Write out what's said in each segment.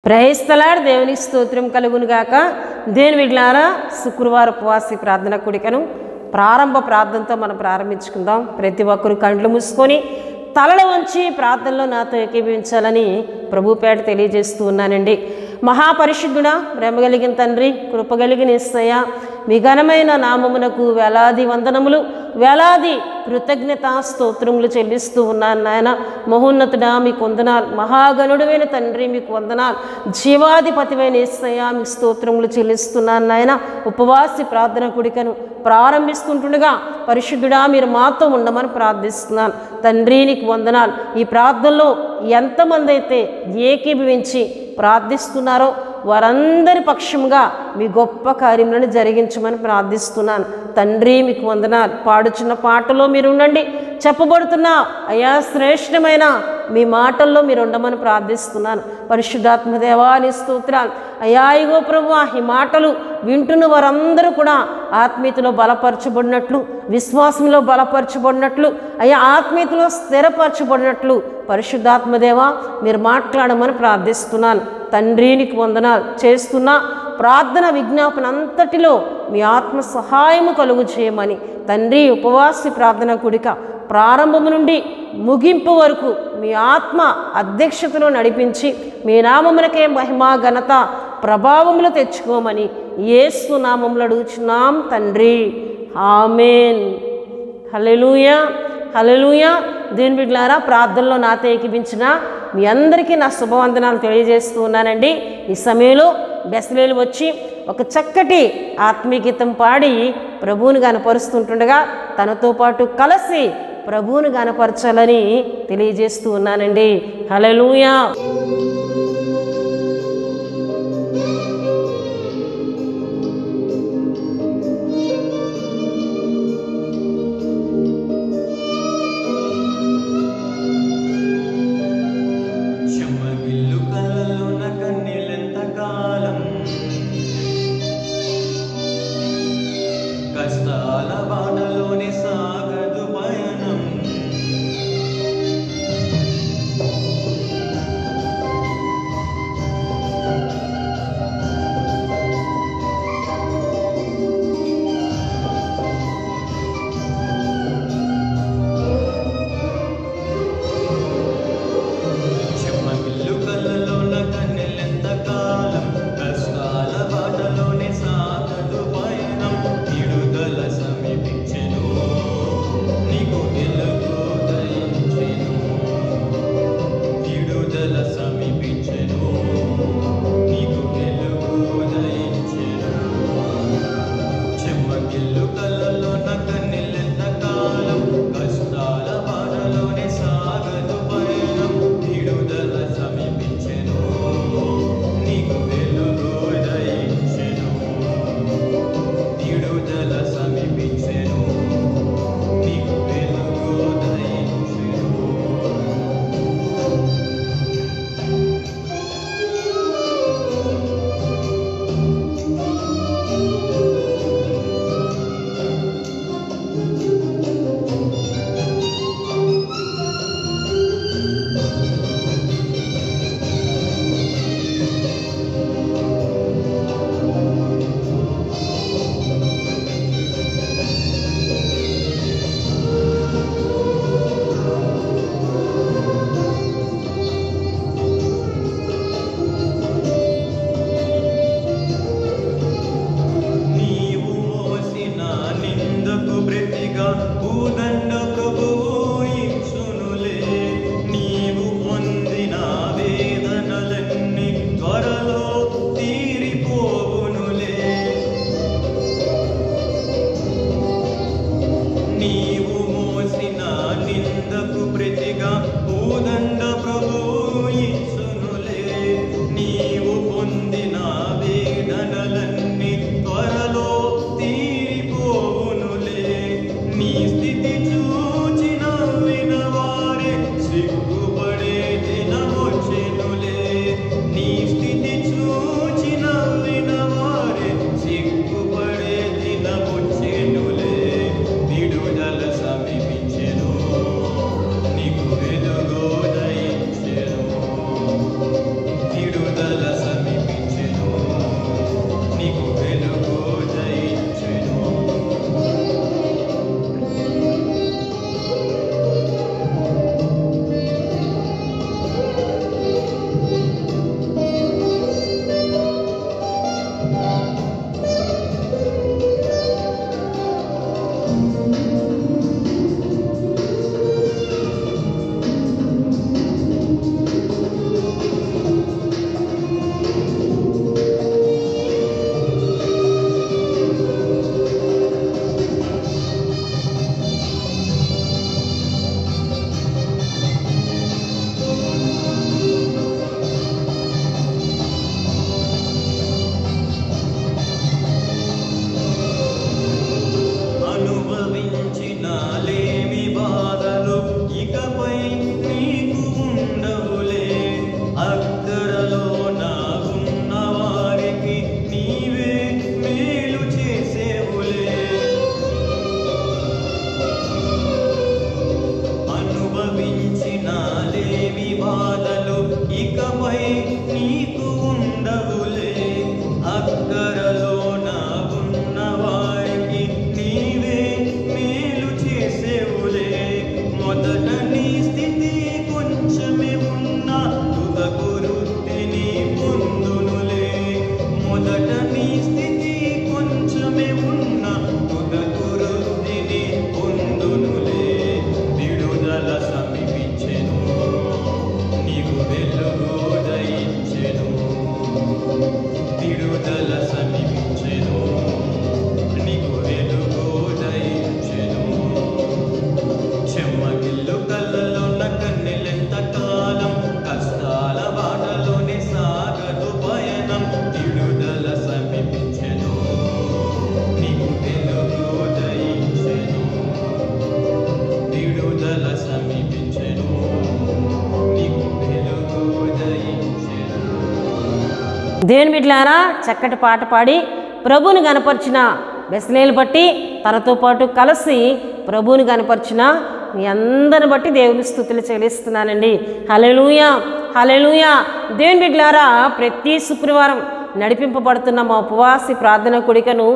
Praise the lord. దేవునికి స్తోత్రం కలుగును గాక. దేని బిడ్డలారా, శుక్రవారం ఉపవాసి ప్రార్థన కూడికను ప్రారంభ ప్రార్థనతో మనం ప్రారంభించుకుందాం. ప్రతి ఒక్కరు కండ్లు మూసుకొని తలలు వంచి ప్రార్థనలో నాతో ఏకీభవించాలని ప్రభుపేట తెలియజేస్తూ ఉన్నానండి. మహాపరిశుద్ధుడా, ప్రేమ కలిగిన తండ్రి, కృపగలిగిన యేసయ్య, మీ ఘనమైన నామమునకు వేలాది వందనములు, వేలాది కృతజ్ఞతా స్తోత్రములు చెల్లిస్తూ ఉన్నాను నాయన. మహోన్నతుడా, మీకు వందనాలు. మహాగణుడైన తండ్రి, మీకు వందనాలు. జీవాధిపతివైన యేసయ్య, మీకు స్తోత్రములు చెల్లిస్తున్నాను నాయన. ఉపవాసి ప్రార్థన కూడికను ప్రారంభిస్తుంటుండగా పరిశుద్ధుడా, మీరు మాతో ఉండమని ప్రార్థిస్తున్నాను తండ్రి. నీకు వందనాలు. ఈ ప్రార్థనలో ఎంతమంది అయితే ఏకీభవించి ప్రార్థిస్తున్నారో వారందరి పక్షముగా మీ గొప్ప కార్యములను జరిగించమని ప్రార్థిస్తున్నాను తండ్రి. మీకు వందనాలు. పాడుచున్న పాటలో మీరు ఉండండి. చెప్పబడుతున్న అయా శ్రేష్టమైన మీ మాటల్లో మీరు ఉండమని ప్రార్థిస్తున్నాను. పరిశుద్ధాత్మ దేవా, నీ స్తోత్రాలు అయా. ఇగో ప్రభువా, ఈ మాటలు వింటున్న వారందరూ కూడా ఆత్మీయతలో బలపరచబడినట్లు, విశ్వాసంలో బలపరచబడినట్లు, అయా ఆత్మీయతలో స్థిరపరచబడినట్లు పరిశుద్ధాత్మ దేవా మీరు మాట్లాడమని ప్రార్థిస్తున్నాను తండ్రి. నీకు వందనాలు. చేస్తున్న ప్రార్థన విజ్ఞాపన అంతటిలో మీ ఆత్మ సహాయము కలుగు చేయమని తండ్రి. ఉపవాసి ప్రార్థన కూడిక ప్రారంభము నుండి ముగింపు వరకు మీ ఆత్మ అధ్యక్షతలో నడిపించి మీ నామమునకే మహిమ, ఘనత, ప్రభావములు తెచ్చుకోమని యేసు నామములో అడుగుచున్నాం తండ్రి. ఆమేన్. హల్లెలూయా, హల్లెలూయా. దేని బిడ్డలారా, ప్రార్థనలో నాతో ఏకీభించిన మీ అందరికీ నా శుభవందనాలు తెలియజేస్తూ ఉన్నానండి. ఈ సమయంలో బెసలేలు వచ్చి ఒక చక్కటి ఆత్మీయ గీతం పాడి ప్రభువుని గనపరుస్తుంటుండగా తనతో పాటు కలిసి ప్రభువుని గనపరచాలని తెలియజేస్తూ ఉన్నానండి. హల్లెలూయా. కష్టాల బాటలోని సాగదు పయనం, నీకు ఉండవులే. అక్కరలో నా ఉన్న వారికి నీవే మేలు చేసేవులే. మొదట నీ స్థితి కొంచెమే ఉన్నా తుదకు వృద్ధిని పొందునులే. మొదట నీ స్థితి కొంచెమే ఉన్నా తుదకు వృద్ధిని పొందునులే. విడుదల సమీపించెను, నీకు వెలుగు దయించెను. విడుదల సమీపించెను, నీకు వెలుగు దయించెను. చెమ్మగిల్లు కళ్ళలోన కన్నెలెంత కాలం, కష్టాల బాటలోనే సాగదు పయనం. విడుదల సమీపించెను, నీకు వెలుగు దయించెను. విడుదల సమీపించెను, నీకు వెలుగు దయించెను. దేవుని బిడ్డలారా, చక్కటి పాట పాడి ప్రభువుని గనపరిచిన బెస్లేలు బట్టి తనతో పాటు కలిసి ప్రభువుని గనపరిచిన మీ అందరిని బట్టి దేవుని స్తుతులు చెల్లిస్తున్నానండి. హల్లెలూయా, హల్లెలూయా. దేవుని బిడ్డలారా, ప్రతి శుక్రవారం నడిపింపబడుతున్న మా ఉపవాసి ప్రార్థన కూడికను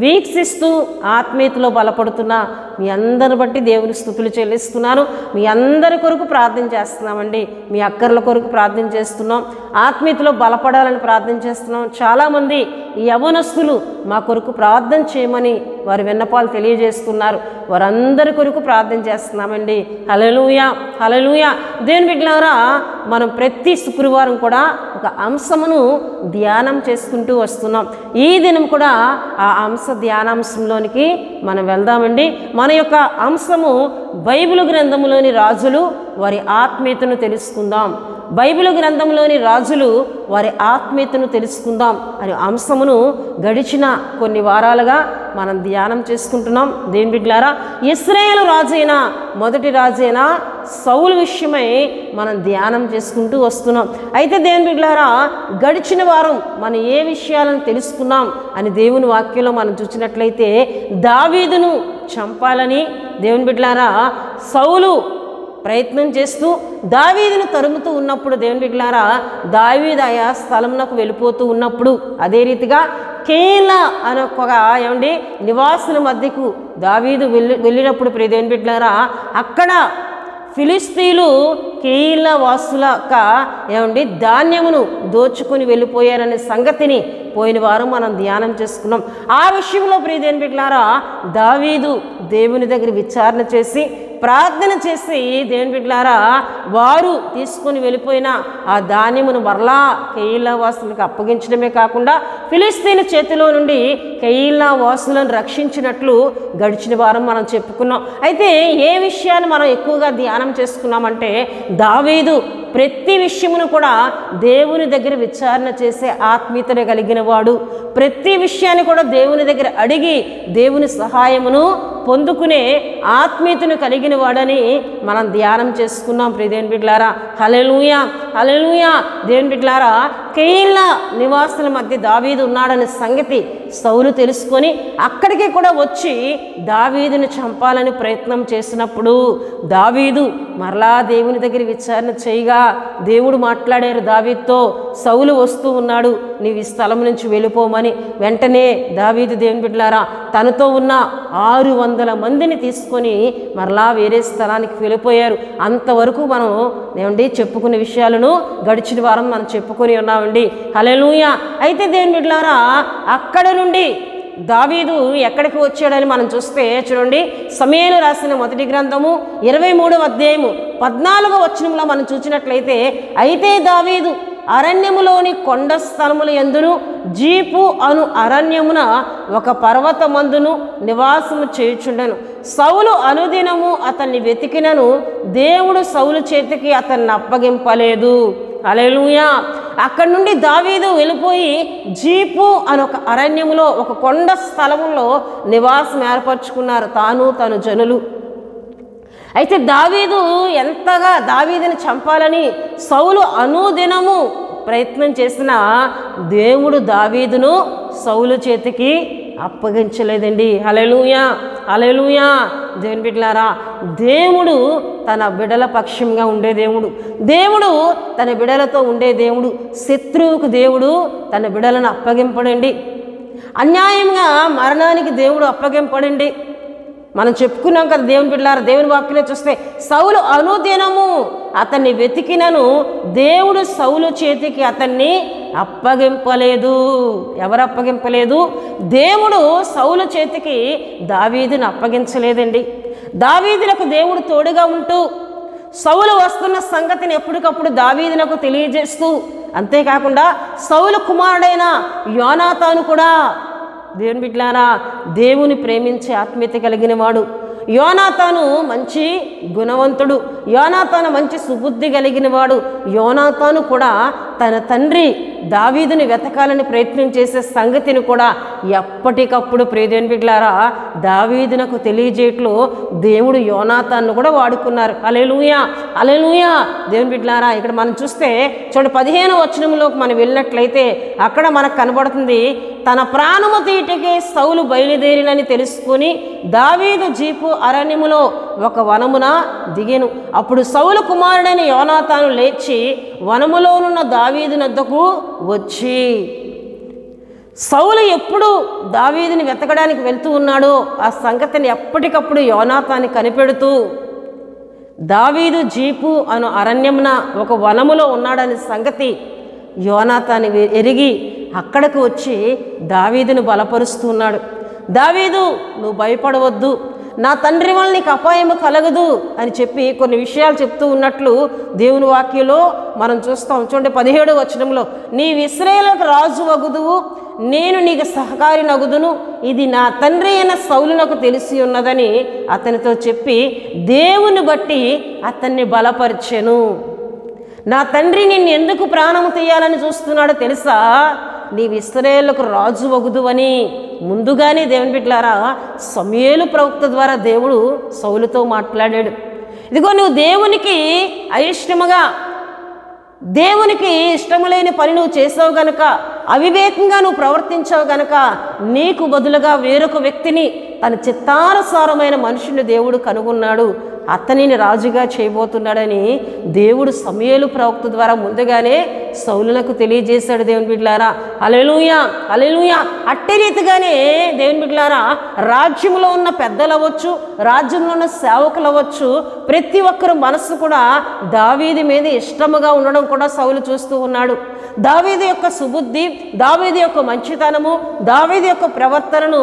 వీక్షిస్తూ ఆత్మీయతలో బలపడుతున్న మీ అందరిని బట్టి దేవుని స్తుతులు చెల్లిస్తున్నాను. మీ అందరి కొరకు ప్రార్థన చేస్తున్నామండి. మీ అక్కర్ల కొరకు ప్రార్థన చేస్తున్నాం. ఆత్మీయతలో బలపడాలని ప్రార్థన చేస్తున్నాం. చాలామంది యవనస్తులు మా కొరకు ప్రార్థన చేయమని వారి విన్నపాలు తెలియజేస్తున్నారు. వారందరి కొరకు ప్రార్థన చేస్తున్నామండి. హల్లెలూయా, హల్లెలూయా. దేవుని బిడ్డలారా, మనం ప్రతి శుక్రవారం కూడా ఒక అంశమును ధ్యానం చేసుకుంటూ వస్తున్నాం. ఈ దినం కూడా ఆ అంశ ధ్యానాంశంలోనికి మనం వెళ్దామండి. మన యొక్క అంశము బైబిల్ గ్రంథంలోని రాజులు వారి ఆత్మీయతను తెలుసుకుందాం. బైబిల్ గ్రంథంలోని రాజులు వారి ఆత్మీయతను తెలుసుకుందాం అనే అంశమును గడిచిన కొన్ని వారాలుగా మనం ధ్యానం చేసుకుంటున్నాం. దేవుని బిడ్డలారా, ఇశ్రాయేలు రాజైన మొదటి రాజైన సౌలు విషయమై మనం ధ్యానం చేసుకుంటూ వస్తున్నాం. అయితే దేవుని బిడ్డలారా, గడిచిన వారం మనం ఏ విషయాలను తెలుసుకున్నాం అని దేవుని వాక్యంలో మనం చూసినట్లయితే, దావీదును చంపాలని దేవుని బిడ్డలారా సౌలు ప్రయత్నం చేస్తూ దావీదును తరుముతూ ఉన్నప్పుడు, దేవుని బిడ్డలారా, దావీదు ఆయా స్థలంలోకి వెళ్ళిపోతూ ఉన్నప్పుడు, అదే రీతిగా కేలా అనే ఒక నివాసుల మధ్యకు దావీదు వెళ్ళినప్పుడు దేవుని బిడ్డలారా, అక్కడ ఫిలిస్తీన్లు కేయిలా వాసుల ధాన్యమును దోచుకొని వెళ్ళిపోయారనే సంగతిని పోయిన వారం మనం ధ్యానం చేసుకున్నాం. ఆ విషయంలో దేవుని బిడ్డలారా, దావీదు దేవుని దగ్గర విచారణ చేసి ప్రార్థన చేసి దేవుని బిడ్డలారా, వారు తీసుకొని వెళ్ళిపోయిన ఆ ధాన్యమును మరలా కేయిలా వాసులకు అప్పగించడమే కాకుండా ఫిలిస్తీన్ చేతిలో నుండి కేయిలా వాసులను రక్షించినట్లు గడిచిన వారం మనం చెప్పుకున్నాం. అయితే ఏ విషయాన్ని మనం ఎక్కువగా ధ్యానం చేసుకున్నామంటే, దావీదు ప్రతి విషయమును కూడా దేవుని దగ్గర విచారణ చేసే ఆత్మీయతను కలిగిన వాడు. ప్రతి విషయాన్ని కూడా దేవుని దగ్గర అడిగి దేవుని సహాయమును పొందుకునే ఆత్మీయతను కలిగిన వాడని మనం ధ్యానం చేసుకున్నాం. దేవుని బిడ్డలారా, హల్లెలూయా, హల్లెలూయా. దేవుని బిడ్డలారా, కేయిలా నివాసుల మధ్య దావీదు ఉన్నాడనే సంగతి సౌలు తెలుసుకొని అక్కడికి కూడా వచ్చి దావీదును చంపాలని ప్రయత్నం చేసినప్పుడు, దావీదు మరలా దేవుని దగ్గర విచారణ చేయగా దేవుడు మాట్లాడారు దావీదుతో, సౌలు వస్తూ ఉన్నాడు, నీవు ఈ స్థలం నుంచి వెళ్ళిపోమని. వెంటనే దావీదు దేవుని బిడ్డలారా తనతో ఉన్న 600 మందిని తీసుకొని మరలా వేరే స్థలానికి వెళ్ళిపోయారు. అంతవరకు మనం చెప్పుకునే విషయాలను గడిచిన వారం మనం చెప్పుకొని ఉన్నామండి. హల్లెలూయా. అయితే దేవుని బిడ్డలారా, అక్కడ నుండి దావీదు ఎక్కడికి వచ్చాడని మనం చూస్తే చూడండి, సమూయేలు రాసిన మొదటి గ్రంథము 23వ అధ్యాయము 14వ వచనంలో మనం చూసినట్లయితే, అయితే దావీదు అరణ్యములోని కొండ స్థలముల యందును జీపు అను అరణ్యమున ఒక పర్వతమందును నివాసము చేయుచుండెను. సౌలు అనుదినము అతన్ని వెతికినను దేవుడు సౌలు చేతికి అతన్ని అప్పగింపలేదు. హల్లెలూయా. అక్కడి నుండి దావీదు వెళ్ళిపోయి జీపు అని ఒక అరణ్యములో ఒక కొండ స్థలములో నివాసం ఏర్పరచుకున్నారు తాను తన జనులు. అయితే దావీదు ఎంతగా దావీదుని చంపాలని సౌలు అనుదినము ప్రయత్నం చేసిన దేవుడు దావీదును సౌలు చేతికి అప్పగించలేదండి. హల్లెలూయా, హల్లెలూయా. దేవుని బిడ్డలారా, దేవుడు తన బిడల పక్షంగా ఉండే దేవుడు. దేవుడు తన బిడలతో ఉండే దేవుడు. శత్రువుకు దేవుడు తన బిడలను అప్పగింపడండి. అన్యాయంగా మరణానికి దేవుడు అప్పగింపడండి. మనం చెప్పుకున్నాం కదా దేవుని బిడ్డలారా, దేవుని వాక్యంలో చూస్తే సౌలు అనుదినము అతన్ని వెతికినను దేవుడు సౌలు చేతికి అతన్ని అప్పగింపలేదు. ఎవరు అప్పగింపలేదు? దేవుడు సౌలు చేతికి దావీదుని అప్పగించలేదండి. దావీదులకు దేవుడు తోడుగా ఉంటూ సౌలు వస్తున్న సంగతిని ఎప్పటికప్పుడు దావీదునకు తెలియజేస్తూ, అంతేకాకుండా సౌలు కుమారుడైన యోనాతాను కూడా దేవుని బిడ్డలారా దేవుని ప్రేమించే ఆత్మీయత కలిగిన వాడు. యోనాతాను మంచి గుణవంతుడు. యోనాతాను మంచి సుబుద్ధి కలిగిన వాడు. యోనాతాను కూడా తన తండ్రి దావీదుని వెతకాలని ప్రయత్నం చేసే సంగతిని కూడా ఎప్పటికప్పుడు దేవుని బిడ్డలారా దావీదునకు తెలియజేయట్లో దేవుడు యోనాతాను కూడా వాడుకున్నారు. హల్లెలూయా, హల్లెలూయా. దేవుని బిడ్డలారా, ఇక్కడ మనం చూస్తే చూడండి 15వ వచనంలోకి మనం వెళ్ళినట్లయితే అక్కడ మనకు కనబడుతుంది, తన ప్రాణము తీటికి సౌలు బయలుదేరినని తెలుసుకుని దావీదు జీపు అరణ్యములో ఒక వనమున దిగెను. అప్పుడు సౌలు కుమారుడైన యోనాతాను లేచి వనములోనున్న దావీదు నద్దకు వచ్చి, సౌలు ఎప్పుడు దావీదుని వెతకడానికి వెళ్తూ ఉన్నాడో ఆ సంగతిని ఎప్పటికప్పుడు యోనాతాను కనిపెడుతూ దావీదు జీపు అను అరణ్యమున ఒక వనములో ఉన్నాడనే సంగతి యోనాతాను ఎరిగి అక్కడికి వచ్చి దావీదును బలపరుస్తున్నాడు. దావీదు, నువ్వు భయపడవద్దు, నా తండ్రి వల్ల నీకు అపాయము కలగదు అని చెప్పి కొన్ని విషయాలు చెప్తూ ఉన్నట్లు దేవుని వాక్యంలో మనం చూస్తాం. చూడండి 17వ వచనంలో, నీవు ఇశ్రాయేలుకు రాజు వగుదువు, నేను నీకు సహకారి నగుదును, ఇది నా తండ్రి అయిన సౌలునకు తెలిసి ఉన్నదని అతనితో చెప్పి దేవుని బట్టి అతన్ని బలపరిచెను. నా తండ్రి నిన్ను ఎందుకు ప్రాణము తీయాలని చూస్తున్నాడో తెలుసా? నీవు ఇశ్రాయేలుకు రాజు వగుదువని ముందుగానే దేవుని బిడ్డలారా సమూయేలు ప్రవక్త ద్వారా దేవుడు సౌలుతో మాట్లాడాడు. ఇదిగో నువ్వు దేవునికి అయిష్టముగా, దేవునికి ఇష్టము లేని పని నువ్వు చేసావు గనక, అవివేకంగా నువ్వు ప్రవర్తించావు గనక నీకు బదులుగా వేరొక వ్యక్తిని, తన చిత్తానుసారమైన మనుషుని దేవుడు కనుగొన్నాడు, అతనిని రాజుగా చేయబోతున్నాడని దేవుడు సమూయేలు ప్రవక్త ద్వారా ముందుగానే సౌలునకు తెలియజేశాడు. దేవుని బిడ్డలారా, హల్లెలూయా, హల్లెలూయా. అట్టి రీతిగానే దేవుని బిడ్డలారా రాజ్యంలో ఉన్న పెద్దలు అవ్వచ్చు, రాజ్యంలో ఉన్న సేవకులు అవ్వచ్చు, ప్రతి ఒక్కరు మనస్సు కూడా దావీదు మీద ఇష్టముగా ఉండడం కూడా సౌలు చూస్తూ ఉన్నాడు. దావీదు యొక్క సుబుద్ధి, దావీదు యొక్క మంచితనము, దావీదు యొక్క ప్రవర్తనను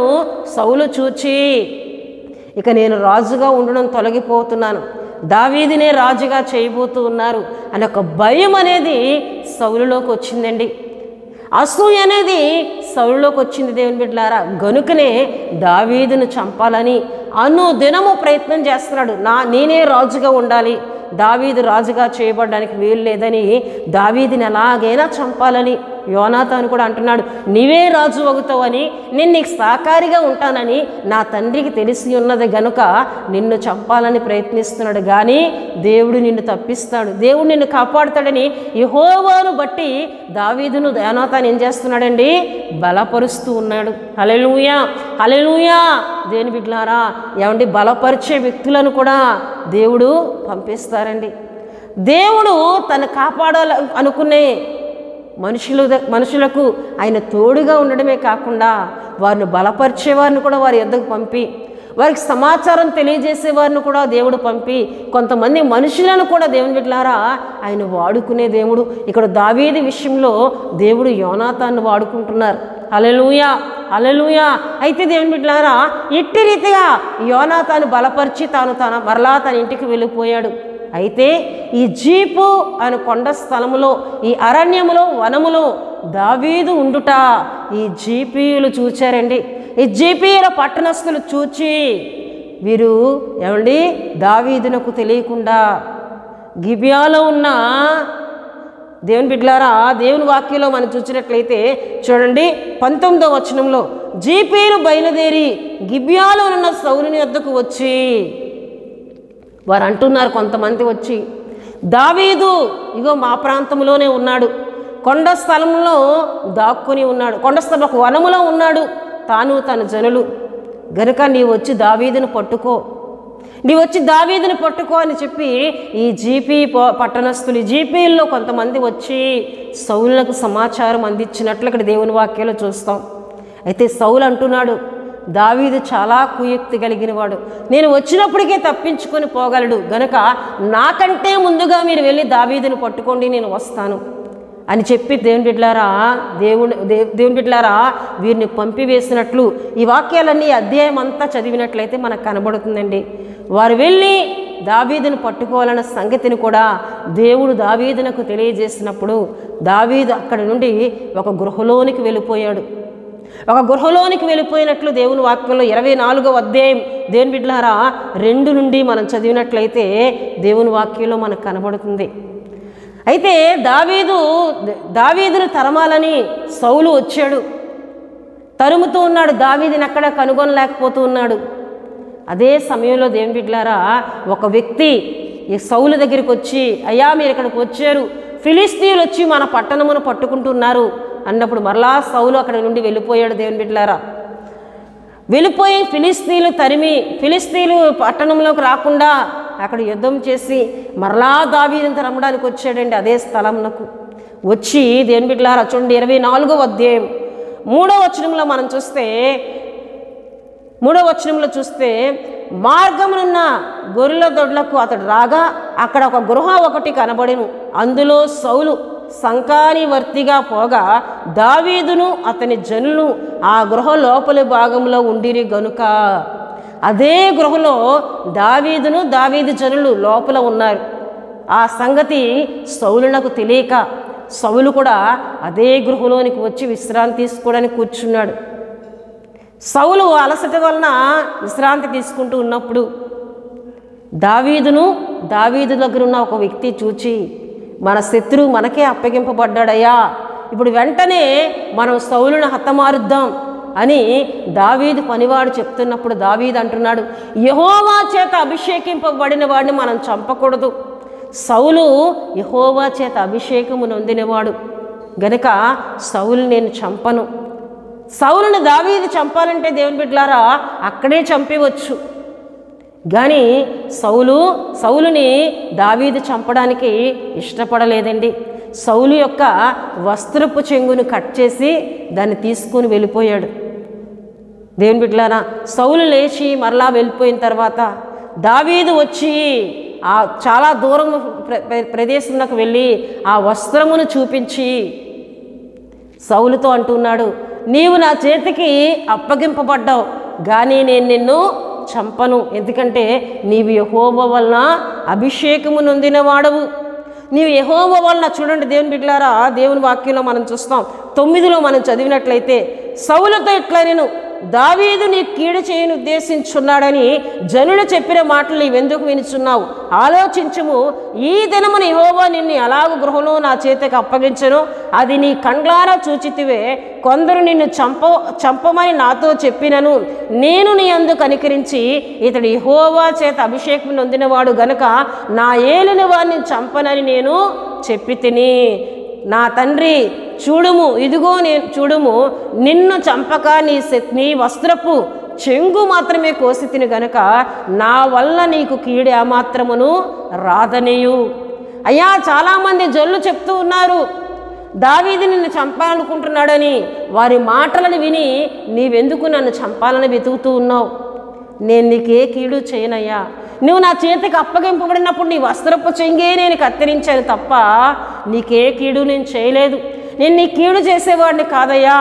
సౌలు చూచి ఇక నేను రాజుగా ఉండడం తొలగిపోతున్నాను, దావీదునే రాజుగా చేయబోతూ ఉన్నారు అనే ఒక భయం అనేది సౌలులోకి వచ్చిందండి. అసూయ అనేది సౌలులోకి వచ్చింది. దేవుని బిడ్డలారా, గనుకనే దావీదును చంపాలని అనుదినము ప్రయత్నం చేస్తున్నాడు. నేనే రాజుగా ఉండాలి, దావీదు రాజుగా చేయబడడానికి వీలు లేదని దావీదుని ఎలాగైనా చంపాలని యోనాతాను కూడా అంటున్నాడు. నీవే రాజు అవుతావని, నేను నీకు సహకారిగా ఉంటానని నా తండ్రికి తెలిసి ఉన్నది గనుక నిన్ను చంపాలని ప్రయత్నిస్తున్నాడు. కానీ దేవుడు నిన్ను తప్పిస్తాడు, దేవుడు నిన్ను కాపాడుతాడని యెహోవాను బట్టి దావీదును యోనాతాను ఏం చేస్తున్నాడండి? బలపరుస్తూ ఉన్నాడు. హల్లెలూయా, హల్లెలూయా. దేవుని బిడ్డలారా, ఏమండి, బలపరిచే వ్యక్తులను కూడా దేవుడు పంపిస్తారండి. దేవుడు తను కాపాడాలి అనుకునే మనుషులకు ఆయన తోడుగా ఉండడమే కాకుండా వారిని బలపరిచేవారిని కూడా వారి యొద్దకు పంపి, వారికి సమాచారం తెలియజేసేవారిని కూడా దేవుడు పంపి, కొంతమంది మనుషులను కూడా దేవుని బిడ్డలారా ఆయన వాడుకునే దేవుడు. ఇక్కడ దావీదు విషయంలో దేవుడు యోనాతాను వాడుకుంటున్నారు. హల్లెలూయా, హల్లెలూయా. అయితే దేవుని బిడ్డలారా ఇట్టి రీతిగా యోనాతాను బలపరిచి మరలా తన ఇంటికి వెళ్ళిపోయాడు. అయితే ఈ జీపు అనే కొండ స్థలములో, ఈ అరణ్యములో, వనములో దావీదు ఉండుట ఈ జీపీయులు చూచారండి. ఈ జీపీయుల పట్టణస్థులు చూచి వీరు ఏమండి దావీదునకు తెలియకుండా గిబియాలో ఉన్న దేవుని బిడ్డలారా దేవుని వాక్యంలో మనం చూసినట్లయితే చూడండి 19వ వచనంలో, జీపీయులు బయలుదేరి గిబియాలో ఉన్న సౌలుని వద్దకు వచ్చి వారు అంటున్నారు, కొంతమంది వచ్చి, దావీదు ఇగో మా ప్రాంతంలోనే ఉన్నాడు, కొండ స్థలంలో దాక్కుని ఉన్నాడు, కొండ స్థలం ఒక వనములో ఉన్నాడు, తాను తన జనులు. గనుక నీవు వచ్చి దావీదును పట్టుకో, నీవు వచ్చి దావీదును పట్టుకో అని చెప్పి ఈ జీపీ పట్టణస్థులు, జీపీల్లో కొంతమంది వచ్చి సౌలులకు సమాచారం అందించినట్లు ఇక్కడ దేవుని వాక్యాలు చూస్తాం. అయితే సౌలు అంటున్నాడు, దావీదు చాలా కుయుక్తి కలిగిన వాడు, నేను వచ్చినప్పటికే తప్పించుకొని పోగలడు, గనుక నాకంటే ముందుగా మీరు వెళ్ళి దావీదును పట్టుకోండి, నేను వస్తాను అని చెప్పి దేవుని బిడ్డలారా వీరిని పంపివేసినట్లు ఈ వాక్యాలన్నీ అధ్యాయం అంతా చదివినట్లయితే మనకు కనబడుతుందండి. వారు వెళ్ళి దావీదును పట్టుకోవాలన్న సంగతిని కూడా దేవుడు దావీదునకు తెలియజేసినప్పుడు దావీదు అక్కడి నుండి ఒక గృహలోనికి వెళ్ళిపోయాడు. ఒక గృహలోనికి వెళ్ళిపోయినట్లు దేవుని వాక్యంలో 24వ అధ్యాయం దేవుని బిడ్డలారా 2 నుండి మనం చదివినట్లయితే దేవుని వాక్యంలో మనకు కనబడుతుంది. అయితే దావీదును తరమాలని సౌలు వచ్చాడు, తరుముతూ ఉన్నాడు, దావీదుని అక్కడ కనుగొనలేకపోతూ ఉన్నాడు. అదే సమయంలో దేవుని బిడ్డలారా ఒక వ్యక్తి ఈ సౌలు దగ్గరికి వచ్చి, అయ్యా మీరు ఇక్కడికి వచ్చారు, ఫిలిస్తీయులు వచ్చి మన పట్టణమును పట్టుకుంటున్నారు అన్నప్పుడు మరలా సౌలు అక్కడి నుండి వెళ్ళిపోయాడు. దేవుని బిడ్డలారా వెళ్ళిపోయి ఫిలిస్తీయులు పట్టణంలోకి రాకుండా అక్కడ యుద్ధం చేసి మరలా దావీదును తరమడానికి వచ్చాడండి. అదే స్థలంకు వచ్చి దేవుని బిడ్డలారా చూడండి 24వ అధ్యాయం 3వ వచనంలో మనం చూస్తే 3వ వచనంలో చూస్తే మార్గమునున్న గొర్రెల దొడ్లకు అతడు రాగా అక్కడ ఒక గృహ ఒకటి కనబడెను. అందులో సౌలు సంకానివర్తిగా పోగా దావీదును అతని జనులు ఆ గృహ లోపలి భాగంలో ఉండిరి గనుక అదే గృహలో దావీదును దావీదు జనులు లోపల ఉన్నారు. ఆ సంగతి సౌలునకు తెలియక సౌలు కూడా అదే గృహలోనికి వచ్చి విశ్రాంతి తీసుకోవడానికి కూర్చున్నాడు. సౌలు అలసట వలన విశ్రాంతి తీసుకుంటూ ఉన్నప్పుడు దావీదు దగ్గర ఉన్న ఒక వ్యక్తి చూచి, మన శత్రువు మనకే అప్పగింపబడ్డాడయ్యా, ఇప్పుడు వెంటనే మనం సౌలును హతమారుద్దాం అని దావీదు పనివాడు చెప్తున్నప్పుడు దావీదు అంటున్నాడు, యెహోవా చేత అభిషేకింపబడిన వాడిని మనం చంపకూడదు. సౌలు యెహోవా చేత అభిషేకము నొందినవాడు గనుక సౌలు నేను చంపను. సౌలుని దావీదు చంపాలంటే దేవుని బిడ్డలారా అక్కడే చంపవచ్చు, కానీ సౌలుని దావీదు చంపడానికి ఇష్టపడలేదండి. సౌలు యొక్క వస్త్రపు చెంగును కట్ చేసి దాన్ని తీసుకుని వెళ్ళిపోయాడు. దేవుని బిడ్డలారా సౌలు లేచి మరలా వెళ్ళిపోయిన తర్వాత దావీదు వచ్చి ఆ చాలా దూరం ప్రదేశంలోకి వెళ్ళి ఆ వస్త్రమును చూపించి సౌలుతో అంటున్నాడు, నీవు నా చేతికి అప్పగింపబడ్డావు, కానీ నేను నిన్ను చంపను, ఎందుకంటే నీవు యెహోవా వలన అభిషేకము నొందిన వాడవు. నీవు యెహోవా వలన చూడండి దేవుని బిడ్డలారా దేవుని వాక్యంలో మనం చూస్తాం 9లో మనం చదివినట్లయితే సౌలుతో ఇట్లా నేను దావీదు నీ కీడు చేయని ఉద్దేశించున్నాడని జనులు చెప్పిన మాటలు నీవెందుకు వినుచున్నావు? ఆలోచించుము, ఈ దినమున యెహోవా నిన్ను అలాగు గృహంలో నా చేతికి అప్పగించను, అది నీ కండ్లారా చూచితివే. కొందరు నిన్ను చంపమని నాతో చెప్పినను, నేను నీ యందు కనికరించి ఇతడు యెహోవా చేత అభిషేకం నొందినవాడు గనుక నా ఏలిన వారిని చంపనని నేను చెప్పి తిని. నా తండ్రి చూడుము, ఇదిగో నేను చూడుము, నిన్ను చంపక నీ వస్త్రపు చెంగు మాత్రమే కోసి తిని గనుక నా వల్ల నీకు కీడు ఏమాత్రమును రాదనియు. అయ్యా చాలామంది జనులు చెప్తూ ఉన్నారు దావీదు నిన్ను చంపాలనుకుంటున్నాడని. వారి మాటలను విని నీవెందుకు నన్ను చంపాలని వెతుకుతూ ఉన్నావు? నేను నీకే కీడు చేయనయ్యా, నువ్వు నా చేతికి అప్పగింపబడినప్పుడు నీ వస్త్రపు చెంగే నేను కత్తిరించాను తప్ప నీకే కీడు నేను చేయలేదు. నేను నీ కీడు చేసేవాడిని కాదయ్యా,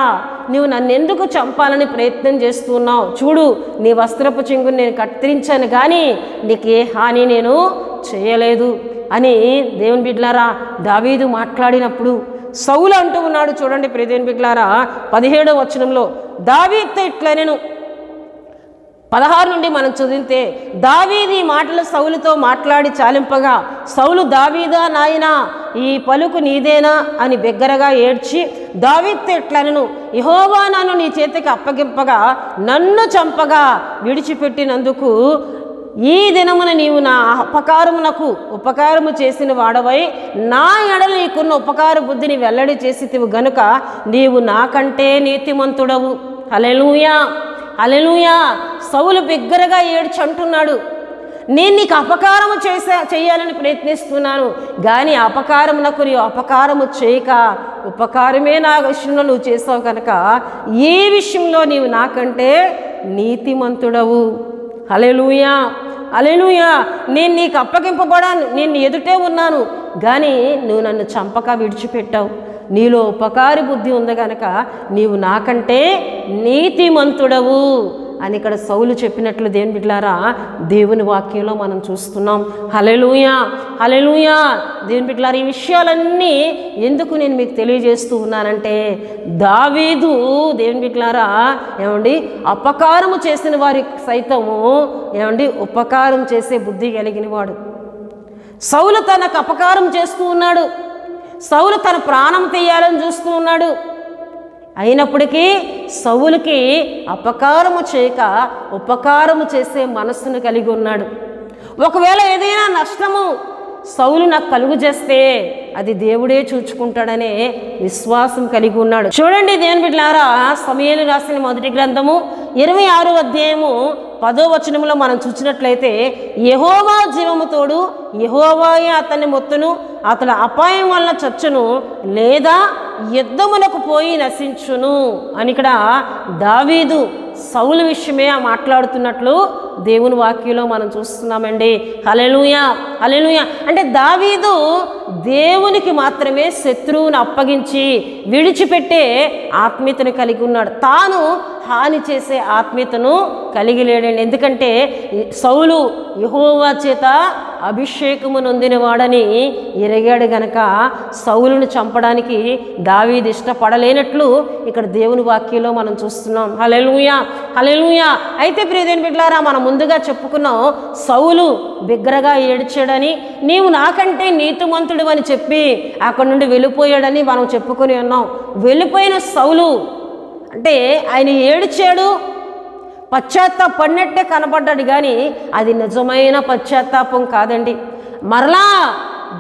నువ్వు నన్ను ఎందుకు చంపాలని ప్రయత్నం చేస్తున్నావు? చూడు, నీ వస్త్రపు చెంగుని నేను కత్తిరించాను కానీ నీకే హాని నేను చేయలేదు అని దేవుని బిడ్డలారా దావీదు మాట్లాడినప్పుడు సౌలు అంటూ ఉన్నాడు. చూడండి దేవుని బిడ్డలారా 17వ వచనంలో దావీదుతో ఇట్లా నేను 16 నుండి మనం చదివితే దావీదు ఈ మాటలు సౌలుతో మాట్లాడి చాలింపగా సౌలు, దావీదా నాయనా ఈ పలుకు నీదేనా అని బిగ్గరగా ఏడ్చి దావీదుతో ఇట్లా నేను యెహోవా నన్ను నీ చేతికి అప్పగింపగా నన్ను చంపగా విడిచిపెట్టినందుకు ఈ దినమున నీవు నా ఉపకారము చేసిన వాడవై నా ఎడల నీకున్న ఉపకార బుద్ధిని వెల్లడి చేసితివి గనుక నీవు నాకంటే నీతిమంతుడవు. హల్లెలూయా, హల్లెలూయా. సౌలు బిగ్గరగా ఏడ్చి అంటున్నాడు, నేను నీకు అపకారము చేయాలని ప్రయత్నిస్తున్నాను, కానీ అపకారమునకు నీవు అపకారము చేయక ఉపకారమే నా విషయంలో నువ్వు చేసావు కనుక ఈ విషయంలో నీవు నాకంటే నీతిమంతుడవు. హల్లెలూయా, హల్లెలూయా. నేను నీకు అప్పగింపబడాను, నేను ఎదుటే ఉన్నాను, కానీ నువ్వు నన్ను చంపక విడిచిపెట్టావు. నీలో ఉపకారి బుద్ధి ఉంది కనుక నీవు నాకంటే నీతిమంతుడవు అని ఇక్కడ సౌలు చెప్పినట్లు దేవుని బిడ్డలారా దేవుని వాక్యంలో మనం చూస్తున్నాం. హల్లెలూయా, హల్లెలూయా. దేవుని బిడ్డలారా, ఈ విషయాలన్నీ ఎందుకు నేను మీకు తెలియజేస్తూ ఉన్నానంటే, దావీదు దేవుని బిడ్డలారా ఏమండి అపకారము చేసిన వారికి సైతము ఏమండి ఉపకారం చేసే బుద్ధి కలిగిన వాడు. సౌలు తనకు అపకారం చేస్తూ ఉన్నాడు, సౌలు తన ప్రాణం తీయాలని చూస్తూ ఉన్నాడు. అయినప్పటికీ సౌలుకి అపకారము చేయక ఉపకారము చేసే మనస్సును కలిగి ఉన్నాడు. ఒకవేళ ఏదైనా నష్టము సౌలు నాకు కలుగు చేస్తే అది దేవుడే చూచుకుంటాడనే విశ్వాసం కలిగి ఉన్నాడు. చూడండి దేవుని బిడ్డలారా, సమూయేలు రాసిన మొదటి గ్రంథము 26వ అధ్యాయము 10వ వచనంలో మనం చూసినట్లయితే, యెహోవా జీవము తోడు, యెహోవాయే అతన్ని మొత్తును, అతని అపాయం వలన చచ్చును లేదా యుద్ధమునకు పోయి నశించును అని ఇక్కడ దావీదు సౌలు విషయమే మాట్లాడుతున్నట్లు దేవుని వాక్యంలో మనం చూస్తున్నామండి. హల్లెలూయా, హల్లెలూయా. అంటే దావీదు దేవునికి మాత్రమే శత్రువును అప్పగించి విడిచిపెట్టే ఆత్మీయతను కలిగి ఉన్నాడు. తాను హాని చేసే ఆత్మీయతను కలిగి లేడండి. ఎందుకంటే సౌలు యెహోవా చేత అభిషేకము నొందినవాడని ఎరిగాడు గనక సౌలును చంపడానికి దావీదు ఇష్టపడలేనట్లు ఇక్కడ దేవుని వాక్యంలో మనం చూస్తున్నాం. హల్లెలూయా, హల్లెలూయా. అయితే ప్రియదేవుని బిడ్డలారా, మనం ముందుగా చెప్పుకున్నాం సౌలు బిగ్గరగా ఏడ్చాడని, నీవు నాకంటే నీతిమంతుడు అని చెప్పి అక్కడి నుండి వెళ్ళిపోయాడని మనం చెప్పుకొని ఉన్నాం. వెళ్ళిపోయిన సౌలు అంటే ఆయన ఏడ్చాడు, పశ్చాత్తాపడినట్టే కనపడ్డాడు, కానీ అది నిజమైన పశ్చాత్తాపం కాదండి. మరలా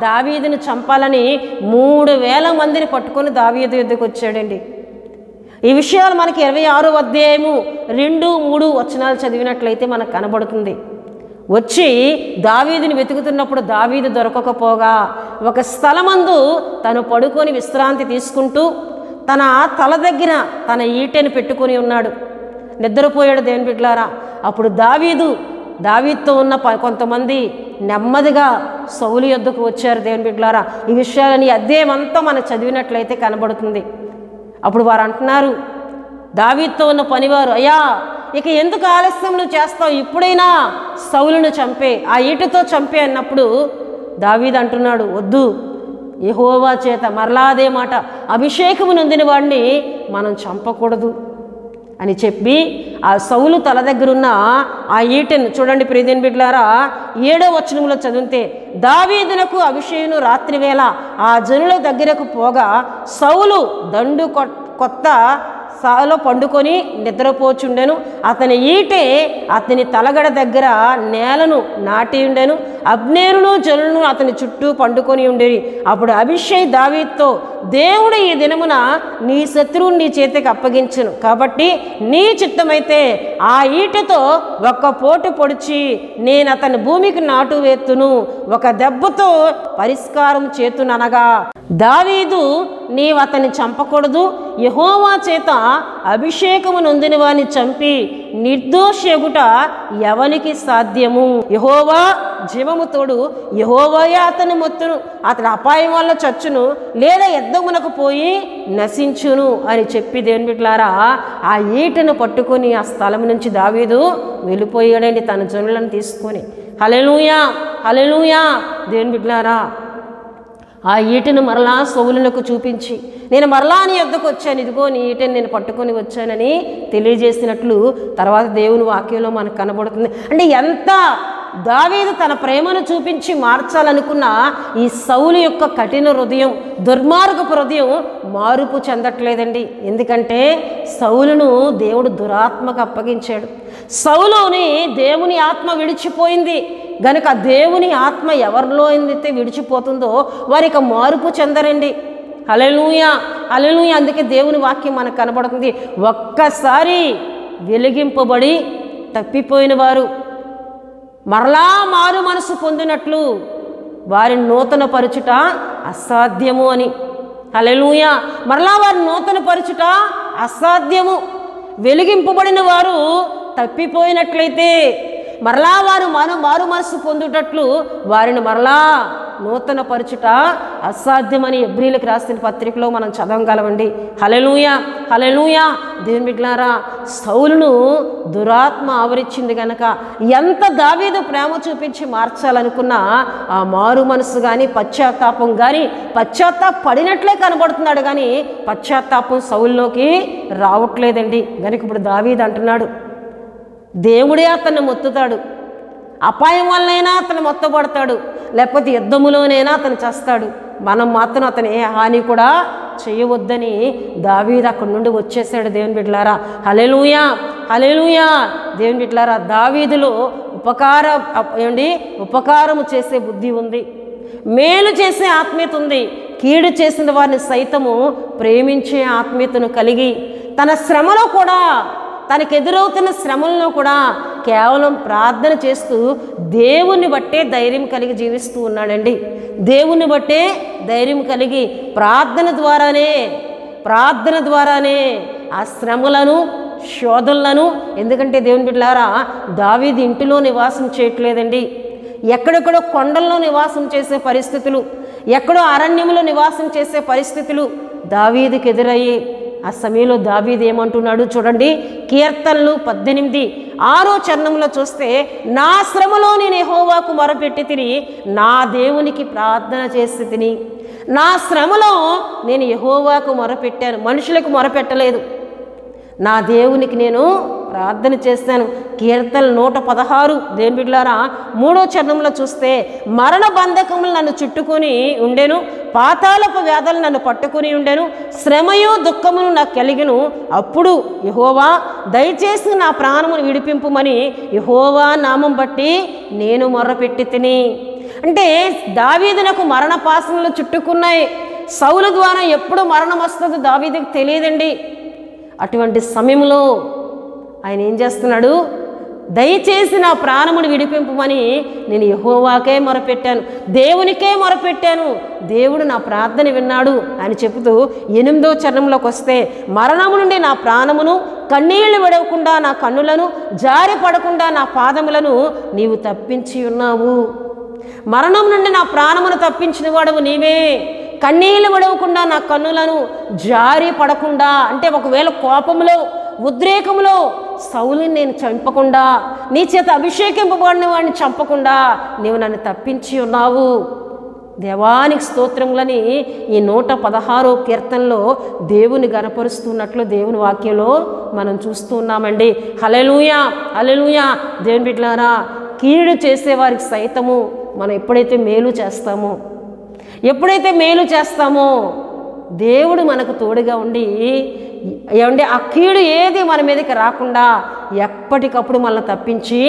దావీదుని చంపాలని 3000 మందిని పట్టుకొని దావీదు యుద్ధకు వచ్చాడండి. ఈ విషయాలు మనకి 26వ అధ్యాయము 2-3 వచనాలు చదివినట్లయితే మనకు కనబడుతుంది. వచ్చి దావీదుని వెతుకుతున్నప్పుడు దావీదు దొరకకపోగా ఒక స్థలమందు తను పడుకొని విశ్రాంతి తీసుకుంటూ తన తల దగ్గర తన ఈటెను పెట్టుకొని ఉన్నాడు, నిద్రపోయాడు దేవుని బిడ్డలారా. అప్పుడు దావీదుతో ఉన్న కొంతమంది నెమ్మదిగా సౌలు యొద్దకు వచ్చారు దేవుని బిడ్డలారా. ఈ విషయాలని అధ్యాయం అంతా మనం చదివినట్లయితే కనబడుతుంది. అప్పుడు వారు అంటున్నారు, దావీదుతో ఉన్న పనివారు, అయ్యా ఇక ఎందుకు ఆలస్యం నువ్వు చేస్తావు, ఇప్పుడైనా సౌలును చంపే, ఆ ఈటతో చంపే అన్నప్పుడు దావీదు అంటున్నాడు, వద్దు, యెహోవా చేత మరలా అదే మాట, అభిషేకము నొందిన వాడిని మనం చంపకూడదు అని చెప్పి ఆ సౌలు తల దగ్గరున్న ఆ ఈటెను చూడండి ప్రియదేవుని బిడ్డలారా, 7వ వచనంలో చదివితే, దావీదునకు అభిషేకును రాత్రివేళ ఆ జనుల దగ్గరకు పోగా సౌలు దండు కొత్త సాలో పండుకొని నిద్రపోచుండెను, అతని ఈటే అతని తలగడ దగ్గర నేలను నాటి ఉండెను, అబ్నేరును జనులను అతని చుట్టూ పండుకొని ఉండేవి. అప్పుడు అభిషేక్ దావీదుతో, దేవుడు ఈ దినమున నీ శత్రువుని నీ చేతికి అప్పగించును, కాబట్టి నీ చిత్తమైతే ఆ ఈటతో ఒక్క పోటు పొడిచి నేను అతని భూమికి నాటు వేత్తును, ఒక దెబ్బతో పరిష్కారం చేతుననగా, దావీదు నీవు అతన్ని చంపకూడదు, యెహోవా చేత అభిషేకము నొందిన వారిని చంపి నిర్దోషగుట ఎవనికి సాధ్యము, యెహోవా జీవము తోడు, యెహోవాయే అతని మొత్తును, అతని అపాయం వల్ల చచ్చును లేదా యుద్ధమునకు పోయి నశించును అని చెప్పి దేవుని బిడ్డలారా ఆ ఈటను పట్టుకొని ఆ స్థలం నుంచి దావీదు వెళ్ళిపోయాడండి తన జనులను తీసుకొని. హల్లెలూయా, హల్లెలూయా. దేవుని బిడ్డలారా, ఆ ఈటను మరలా సౌలునకు చూపించి, నేను మరలా నీ యొద్దకు వచ్చాను, ఇదిగో నీ ఈటను నేను పట్టుకొని వచ్చానని తెలియజేసినట్లు తర్వాత దేవుని వాక్యంలో మనకు కనబడుతుంది. అంటే ఎంత దావీదు తన ప్రేమను చూపించి మార్చాలనుకున్న ఈ సౌలు యొక్క కఠిన హృదయం, దుర్మార్గపు హృదయం మార్పు చెందట్లేదండి. ఎందుకంటే సౌలును దేవుడు దురాత్మకు అప్పగించాడు. సౌలుని దేవుని ఆత్మ విడిచిపోయింది గనుక దేవుని ఆత్మ ఎవరిలో అయితే విడిచిపోతుందో వారికి మార్పు చెందరండి. హల్లెలూయా, హల్లెలూయా. అందుకే దేవుని వాక్యం మనకు కనబడుతుంది. ఒక్కసారి వెలిగింపబడి తప్పిపోయిన వారు మరలా మారు మనసు పొందినట్లు వారిని నూతన పరచుట అసాధ్యము అని. హల్లెలూయా. మరలా వారిని నూతన పరచుట అసాధ్యము. వెలిగింపబడిన వారు తప్పిపోయినట్లయితే మరలా వారు మారు మనసు పొందుటట్లు వారిని మరలా నూతన పరచుట అసాధ్యమని ఎబ్రీలకు రాసిన పత్రికలో మనం చదవగలమండి. హల్లెలూయా, హల్లెలూయా. దేవుని బిడ్డలారా, సౌలును దురాత్మ ఆవరించింది గనక ఎంత దావీదు ప్రేమ చూపించి మార్చాలనుకున్నా ఆ మారు మనసు కానీ పశ్చాత్తాపం కానీ పడినట్లే కనబడుతున్నాడు కానీ పశ్చాత్తాపం సౌలులోకి రావట్లేదండి. కనుక ఇప్పుడు దావీదు అంటున్నాడు, దేవుడే అతన్ని మొత్తుతాడు, అపాయం వల్లనైనా అతను మొత్తపడతాడు, లేకపోతే యుద్ధములోనైనా అతను చేస్తాడు, మనం మాత్రం అతను ఏ హాని కూడా చేయవద్దని దావీదు అక్కడి నుండి వచ్చేసాడు. దేవుని బిడ్డలారా, హల్లెలూయా, హల్లెలూయా. దేవుని బిడ్డలారా, దావీదులో ఉపకారము చేసే బుద్ధి ఉంది, మేలు చేసే ఆత్మీయత ఉంది, కీడు చేసిన వారిని సైతము ప్రేమించే ఆత్మీయతను కలిగి తన శ్రమలో కూడా తనకెదురవుతున్న శ్రమలను కూడా కేవలం ప్రార్థన చేస్తూ దేవుని బట్టే ధైర్యం కలిగి జీవిస్తూ ఉన్నాడండి. దేవుని బట్టే ధైర్యం కలిగి ప్రార్థన ద్వారానే ఆ శ్రమలను శోధనలను, ఎందుకంటే దేవుని బిడ్డలారా దావీదు ఇంటిలో నివాసం చేయట్లేదండి, ఎక్కడెక్కడో కొండల్లో నివాసం చేసే పరిస్థితులు, ఎక్కడో అరణ్యంలో నివాసం చేసే పరిస్థితులు దావీదుకి ఎదురయ్యి ఆ సమయంలో దావీదు ఏమంటున్నాడు చూడండి. కీర్తనలు 18:6 చరణంలో చూస్తే, నా శ్రమలో నేను యెహోవాకు మొరపెట్టి తిని నా దేవునికి ప్రార్థన చేసి తిని. నా శ్రమలో నేను యెహోవాకు మొరపెట్టాను, మనుషులకు మొరపెట్టలేదు, నా దేవునికి నేను ప్రార్థన చేశాను. కీర్తనలు 116 దేవుని బిడ్డలారా 3వ చరణంలో చూస్తే, మరణ బంధకములు నన్ను చుట్టుకొని ఉండెను, పాతాళపు వ్యాధులు నన్ను పట్టుకుని ఉండెను, శ్రమయు దుఃఖమును నాకు కలిగెను, అప్పుడు యెహోవా దయచేసి నా ప్రాణమును విడిపింపుమని యెహోవా నామం బట్టి నేను మొర్రపెట్టి తిని. అంటే దావీదునకు మరణ పాశములు చుట్టుకున్నాయి. సౌలు ద్వారా ఎప్పుడు మరణం వస్తుందో దావీదుకు తెలియదండి. అటువంటి సమయంలో ఆయన ఏం చేస్తున్నాడు, దయచేసి నా ప్రాణమును విడిపింపమని నేను యెహోవాకే మొరపెట్టాను, దేవునికే మొరపెట్టాను, దేవుడు నా ప్రార్థన విన్నాడు అని చెబుతూ 8వ చరణంలోకి వస్తే, మరణము నుండి నా ప్రాణమును, కన్నీళ్లు విడవకుండా నా కన్నులను, జారి పడకుండా నా పాదములను నీవు తప్పించి ఉన్నావు. మరణం నుండి నా ప్రాణమును తప్పించిన వాడవు నీవే, కన్నీళ్లు విడవకుండా నా కన్నులను, జారి పడకుండా అంటే ఒకవేళ కోపంలో ఉద్రేకంలో సౌలుని నేను చంపకుండా, నీ చేత అభిషేకింపబడిన వాడిని చంపకుండా నీవు నన్ను తప్పించి ఉన్నావు. దేవానికి స్తోత్రములని ఈ 116వ కీర్తనలో దేవుని గణపరుస్తున్నట్లు దేవుని వాక్యంలో మనం చూస్తూ ఉన్నామండి. హల్లెలూయా, హల్లెలూయా. దేవుని బిడ్డలారా, కీడు చేసేవారికి సైతము మనం ఎప్పుడైతే మేలు చేస్తామో దేవుడు మనకు తోడుగా ఉండి ఏమంటే ఆ కీడు ఏది మన మీదకి రాకుండా ఎప్పటికప్పుడు మనల్ని తప్పించి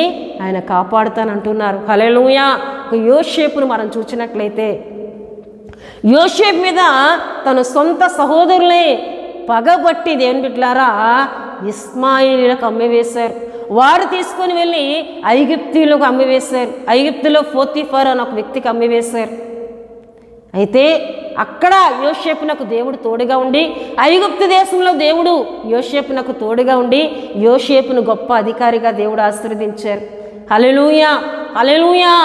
ఆయన కాపాడుతానంటున్నారు. హల్లెలూయా. యోసేపును మనం చూసినట్లయితే యోసేపు మీద తన సొంత సహోదరులే పగబట్టి దేవుని బిడ్డలారా ఇస్మాయిలీలకు అమ్మివేశారు. వారు తీసుకొని వెళ్ళి ఐగుప్తీయులకు అమ్మివేశారు. ఐగుప్తులో పోతీఫర్ అని ఒక వ్యక్తికి అమ్మివేశారు. అయితే అక్కడ యోసేపునకు దేవుడు తోడుగా ఉండి, ఐగుప్తు దేశంలో దేవుడు యోసేపునకు తోడుగా ఉండి యోసేపును గొప్ప అధికారిగా దేవుడు ఆశీర్వదించారు. హల్లెలూయా, హల్లెలూయా.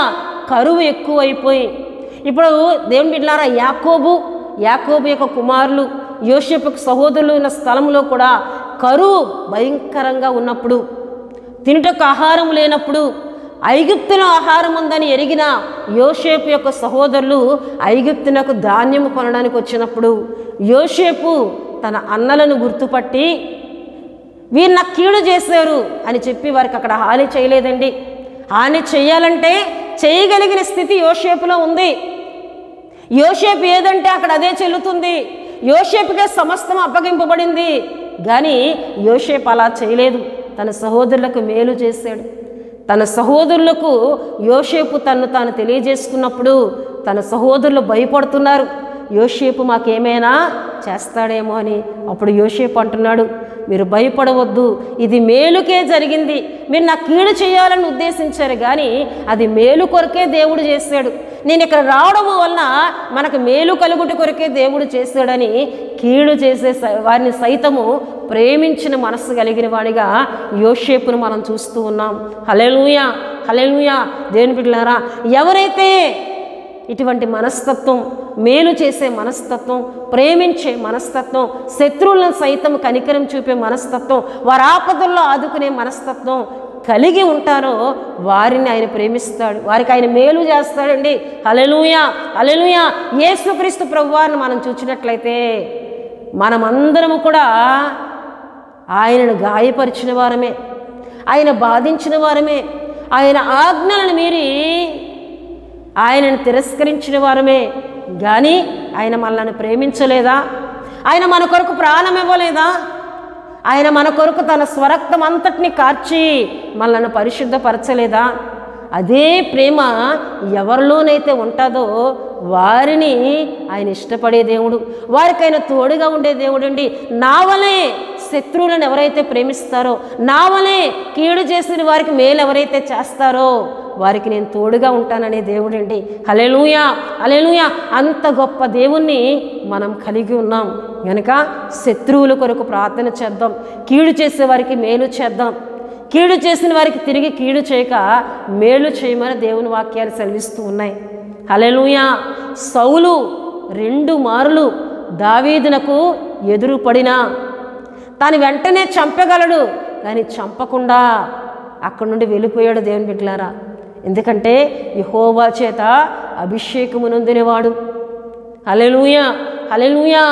కరువు ఎక్కువైపోయి ఇప్పుడు దేవుని బిడ్డలారా యాకోబు యొక్క కుమారులు యోసేపుకు సహోదరులు ఉన్న స్థలంలో కూడా కరువు భయంకరంగా ఉన్నప్పుడు, తినుటకు ఆహారం లేనప్పుడు, ఐగుప్తులో ఆహారం ఉందని ఎరిగిన యోసేపు యొక్క సహోదరులు ఐగుప్తునకు ధాన్యము కొనడానికి వచ్చినప్పుడు యోసేపు తన అన్నలను గుర్తుపట్టి వీరు నాకు కీడు చేశారు అని చెప్పి వారికి అక్కడ హాని చేయలేదండి. హాని చేయాలంటే చేయగలిగిన స్థితి యోసేపులో ఉంది. యోసేపు ఏదంటే అక్కడ అదే చెల్లుతుంది. యోసేపుకే సమస్తం అప్పగింపబడింది. కానీ యోసేపు అలా చేయలేదు. తన సహోదరులకు మేలు చేశాడు. తన సహోదరులకు యోసేపు తాను తెలియజేసుకున్నప్పుడు తన సహోదరులు భయపడుతున్నారు. యోసేపు మాకేమైనా చేస్తాడేమో అని. అప్పుడు యోసేపు అంటున్నాడు, మీరు భయపడవద్దు, ఇది మేలుకే జరిగింది. మీరు నాకు కీడు చేయాలని ఉద్దేశించారు, కానీ అది మేలు కొరకే దేవుడు చేశాడు. నేను ఇక్కడ రావడం వలన మనకు మేలు కలుగుట కొరకే దేవుడు చేశాడని కీడు చేసే వారిని సైతము ప్రేమించిన మనస్సు కలిగిన వాడిగా యోసేపును మనం చూస్తూ ఉన్నాం. హల్లెలూయా, హల్లెలూయా. దేవుని బిడ్డలారా, ఎవరైతే ఇటువంటి మనస్తత్వం, మేలు చేసే మనస్తత్వం, ప్రేమించే మనస్తత్వం, శత్రువులను సైతం కనికరం చూపే మనస్తత్వం, వారి ఆపదల్లో ఆదుకునే మనస్తత్వం కలిగి ఉంటారో వారిని ఆయన ప్రేమిస్తాడు, వారికి ఆయన మేలు చేస్తాడండి. హల్లెలూయా, హల్లెలూయా. యేసుక్రీస్తు ప్రభువారిని మనం చూసినట్లయితే మనమందరము కూడా ఆయనను గాయపరిచిన వారమే, ఆయన బాధించిన వారమే, ఆయన ఆజ్ఞలను మీరి ఆయనను తిరస్కరించిన వారమే. కానీ ఆయన మనల్ని ప్రేమించలేదా? ఆయన మన కొరకు ప్రాణం ఇవ్వలేదా? ఆయన మన కొరకు తన స్వరక్తం అంతటిని కార్చి మనల్ని పరిశుద్ధపరచలేదా? అదే ప్రేమ ఎవరిలోనైతే ఉంటుందో వారిని ఆయన ఇష్టపడే దేవుడు, వారికి ఆయన తోడుగా ఉండే దేవుడు అండి. నా వలే శత్రువులను ఎవరైతే ప్రేమిస్తారో, నా వలే కీడు చేసిన వారికి మేలు ఎవరైతే చేస్తారో వారికి నేను తోడుగా ఉంటాననే దేవుడు అండి. హల్లెలూయా, హల్లెలూయా. అంత గొప్ప దేవుణ్ణి మనం కలిగి ఉన్నాం కనుక శత్రువుల కొరకు ప్రార్థన చేద్దాం, కీడు చేసే వారికి మేలు చేద్దాం. కీడు చేసిన వారికి తిరిగి కీడు చేయక మేలు చేయమని దేవుని వాక్యాలు సెలవిస్తూ ఉన్నాయి. హల్లెలూయా. సౌలు 2 మారులు దావీదునకు ఎదురుపడినా తాను వెంటనే చంపగలడు, కానీ చంపకుండా అక్కడి నుండి వెళ్ళిపోయాడు. దేవుని బిడ్డలారా, ఎందుకంటే యెహోవా చేత అభిషేకము నొందినవాడు. హల్లెలూయా, హల్లెలూయా.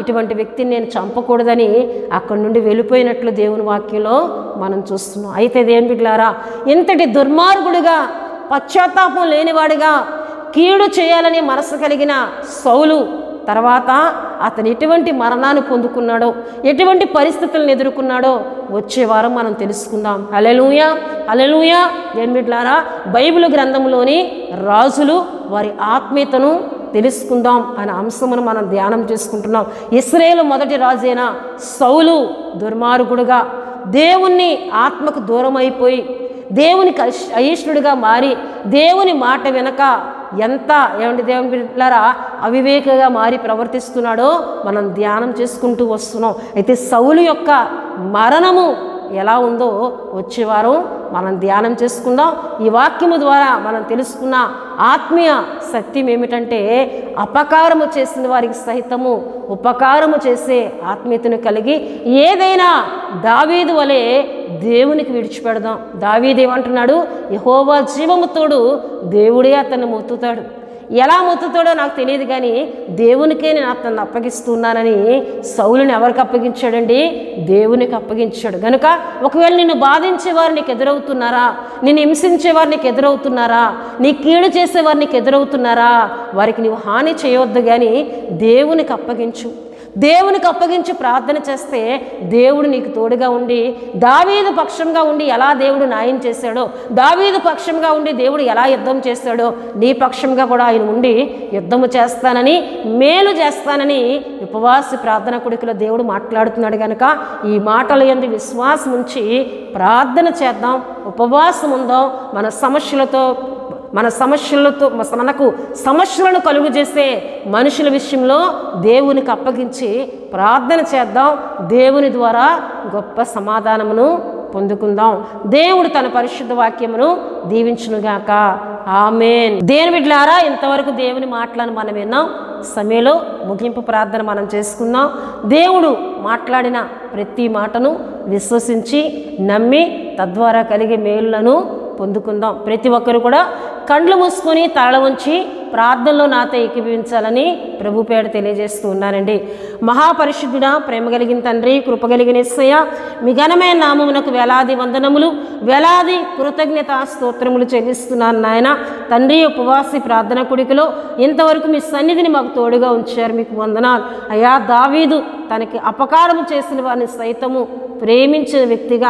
ఇటువంటి వ్యక్తిని నేను చంపకూడదని అక్కడి నుండి వెళ్ళిపోయినట్లు దేవుని వాక్యంలో మనం చూస్తున్నాం. అయితే దేవుని బిడ్డలారా, ఇంతటి దుర్మార్గుడిగా, పశ్చాత్తాపం లేనివాడిగా, కీడు చేయాలని మనసు కలిగిన సౌలు తర్వాత అతను ఎటువంటి మరణాన్ని పొందుకున్నాడో, ఎటువంటి పరిస్థితులను ఎదుర్కొన్నాడో వచ్చే వారం మనం తెలుసుకుందాం. హల్లెలూయా, హల్లెలూయా. దేవుని బిడ్డలారా, బైబిల్ గ్రంథంలోని రాజులు వారి ఆత్మీయతను తెలుసుకుందాం అనే అంశమును మనం ధ్యానం చేసుకుంటున్నాం. ఇశ్రాయేలు మొదటి రాజైన సౌలు దుర్మార్గుడుగా, దేవుని ఆత్మకు దూరం అయిపోయి, దేవునికి అయిష్టుడిగా మారి, దేవుని మాట వెనక ఎంత దేవుని బిడ్డలారా అవివేకగా మారి ప్రవర్తిస్తున్నాడో మనం ధ్యానం చేసుకుంటూ వస్తున్నాం. అయితే సౌలు యొక్క మరణము ఎలా ఉందో వచ్చేవారం మనం ధ్యానం చేసుకుందాం. ఈ వాక్యము ద్వారా మనం తెలుసుకున్న ఆత్మీయ సత్యం ఏమిటంటే, అపకారము చేసిన వారికి సహితము ఉపకారము చేసే ఆత్మీయతను కలిగి ఏదైనా దావీదు వలె దేవునికి విడిచిపెడదాం. దావీదు ఏమంటున్నాడు? యెహోవా జీవము తోడు దేవుడే అతన్ని మొత్తుతాడు. ఎలా మొత్తుతాడో నాకు తెలియదు, కానీ దేవునికే నేను అతన్ని అప్పగిస్తున్నానని సౌలుని ఎవరికి అప్పగించాడండి? దేవునికి అప్పగించాడు. కనుక ఒకవేళ నిన్ను బాధించేవారు నీకు ఎదురవుతున్నారా, నిన్ను హింసించేవారు నీకు ఎదురవుతున్నారా, నీ కీడు చేసేవారు నీకు ఎదురవుతున్నారా, వారికి నీవు హాని చేయవద్దు, కానీ దేవునికి అప్పగించు. దేవునికి అప్పగించి ప్రార్థన చేస్తే దేవుడు నీకు తోడుగా ఉండి, దావీదు పక్షంగా ఉండి ఎలా దేవుడు న్యాయం చేశాడో, దావీదు పక్షంగా ఉండి దేవుడు ఎలా యుద్ధం చేశాడో, నీ పక్షంగా కూడా ఆయన ఉండి యుద్ధము చేస్తానని, మేలు చేస్తానని ఉపవాస ప్రార్థన కొడుకులో దేవుడు మాట్లాడుతున్నాడు. కనుక ఈ మాటల యందు విశ్వాసం ఉంచి ప్రార్థన చేద్దాం, ఉపవాసం ఉందాం. మనకు సమస్యలను కలుగు చేసే మనుషుల విషయంలో దేవునికి అప్పగించి ప్రార్థన చేద్దాం. దేవుని ద్వారా గొప్ప సమాధానమును పొందుకుందాం. దేవుడు తన పరిశుద్ధ వాక్యమును దీవించునుగాక. ఆమేన్. దేవుని బిడ్డలారా, ఇంతవరకు దేవుని మాటలను మనం విన్నాం. సమయంలో ముగింపు ప్రార్థన మనం చేసుకుందాం. దేవుడు మాట్లాడిన ప్రతి మాటను విశ్వసించి నమ్మి తద్వారా కలిగే మేలులను పొందుకుందాం. ప్రతి ఒక్కరు కూడా కండ్లు మూసుకొని తల ఉంచి ప్రార్థనలో నాతో ఏకీభవించాలని ప్రభు పేరు తెలియజేస్తూ ఉన్నానండి. మహాపరిశుద్ధుడా, ప్రేమ కలిగిన తండ్రి, కృప కలిగిన యేసయ్య, మీ ఘనమైన నామమునకు వేలాది వందనములు, వేలాది కృతజ్ఞత స్తోత్రములు చెల్లిస్తున్నాను నాయన. తండ్రి, ఉపవాసి ప్రార్థన కుడికలో ఇంతవరకు మీ సన్నిధిని మాకు తోడుగా ఉంచారు, మీకు వందనాలు అయ్యా. దావీదు తనకి అపకారం చేసిన వారిని సైతము ప్రేమించిన వ్యక్తిగా,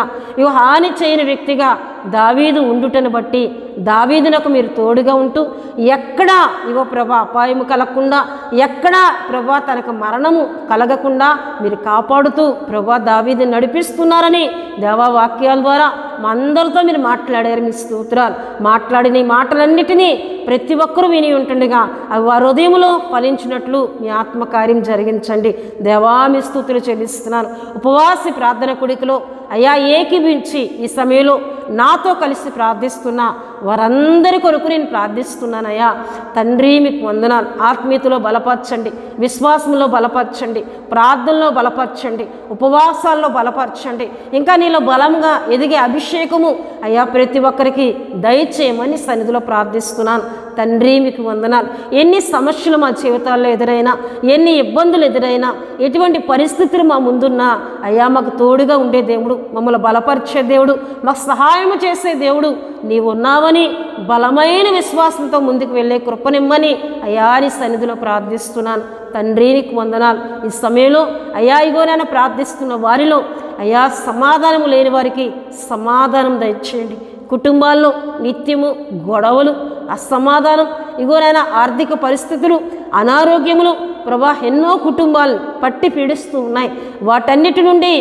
హాని చేయని వ్యక్తిగా దావీదు ఉండుటను బట్టి, దావీదునకు మీరు తోడుగా ఉంటూ ఎక్కడా ఇగో ప్రభా అపాయము కలగకుండా, ఎక్కడా ప్రభా తనకు మరణము కలగకుండా మీరు కాపాడుతూ ప్రభా దావీదుని నడిపిస్తున్నారని దేవా వాక్యాల ద్వారా మా అందరితో మీరు మాట్లాడారు. మీ స్తోత్రాలు. మాట్లాడిన ఈ మాటలన్నిటినీ ప్రతి ఒక్కరూ విని ఉంటుండగా అవి వారి హృదయంలో ఫలించినట్లు మీ ఆత్మకార్యం జరిగించండి దేవా. మీ స్తుతులు చెల్లిస్తున్నాను. ఉపవాసి ప్రార్థన కుడికలో అయ్యా ఏకీభించి ఈ సమయంలో నాతో కలిసి ప్రార్థిస్తున్నా వారందరి కొరకు నేను ప్రార్థిస్తున్నానయ్యా. తండ్రి మీకు వందనాలు. ఆత్మీయతలో బలపరచండి, విశ్వాసంలో బలపరచండి, ప్రార్థనలో బలపరచండి, ఉపవాసాల్లో బలపరచండి. ఇంకా నీలో బలంగా ఎదిగే అభిషేకము అయ్యా ప్రతి ఒక్కరికి దయచేయమని సన్నిధిలో ప్రార్థిస్తున్నాను. తండ్రి మీకు వందనాలు. ఎన్ని సమస్యలు మా జీవితాల్లో ఎదురైనా, ఎన్ని ఇబ్బందులు ఎదురైనా, ఎటువంటి పరిస్థితులు మా ముందున్నా అయ్యా మాకు తోడుగా ఉండే దేవుడు, మమ్మల్ని బలపరిచే దేవుడు, మాకు సహాయం చేసే దేవుడు నీవు ఉన్నావని బలమైన విశ్వాసంతో ముందుకు వెళ్ళే కృపనిమ్మని అయ్యా నీ సన్నిధిలో ప్రార్థిస్తున్నాను. తండ్రి నీకు వందనాలు. ఈ సమయంలో అయ్యా ఇగో నేను ప్రార్థిస్తున్న వారిలో అయ్యా సమాధానం లేని వారికి సమాధానం దయచేయండి. కుటుంబాల్లో నిత్యము గొడవలు, అసమాధానం, ఇగోనైనా ఆర్థిక పరిస్థితులు, అనారోగ్యములు ప్రభా ఎన్నో కుటుంబాలు పట్టి పీడిస్తూ ఉన్నాయి. వాటన్నిటి నుండి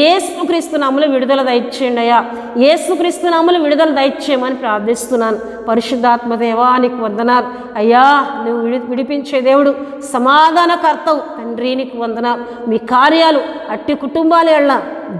యేసుక్రీస్తు నామములో విడుదల దయచేయండి అయ్యా. యేసుక్రీస్తు నామములో విడుదల దయచేయమని ప్రార్థిస్తున్నాను. పరిశుద్ధాత్మ దేవా నీకు వందనాలు అయ్యా. నువ్వు విడిపించే దేవుడు, సమాధానకర్తవు తండ్రి నీకు వందనాలు. మీ కార్యాలు అట్టి కుటుంబాల ఎళ్ళ